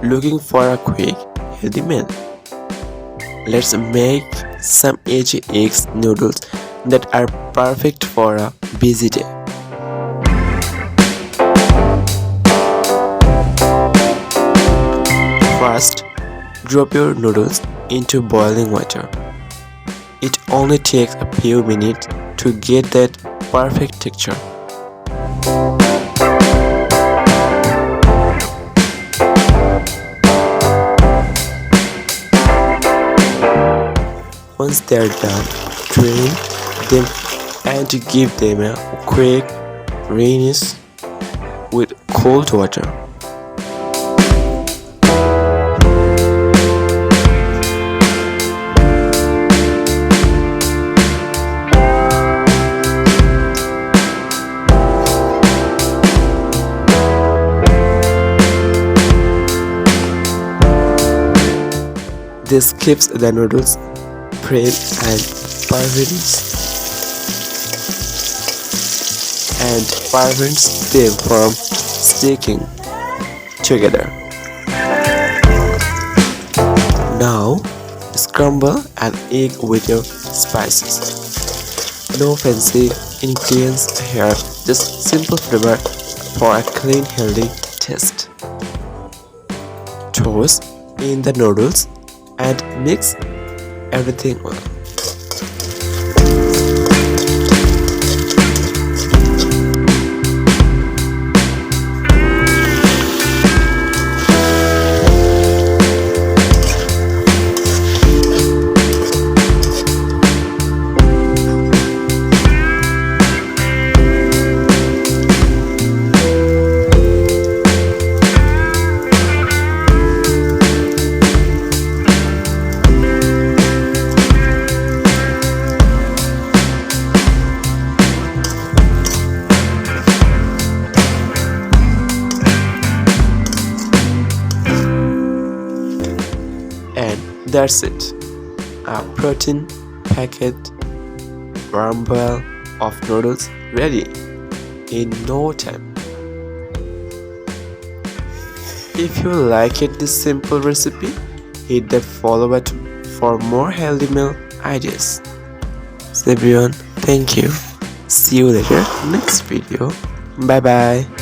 Looking for a quick, healthy meal? Let's make some edgy eggs noodles that are perfect for a busy day. First, drop your noodles into boiling water. It only takes a few minutes to get that perfect texture. Once they're done, drain them and give them a quick rinse with cold water. This keeps the noodles fresh and prevents them from sticking together. Now, scramble an egg with your spices. No fancy ingredients here, just simple flavor for a clean, healthy taste. Toss in the noodles and mix everything well. And that's it. A protein packed warm bowl of noodles ready in no time. If you liked this simple recipe, hit that follow button for more healthy meal ideas. So everyone, thank you. See you later next video. Bye bye.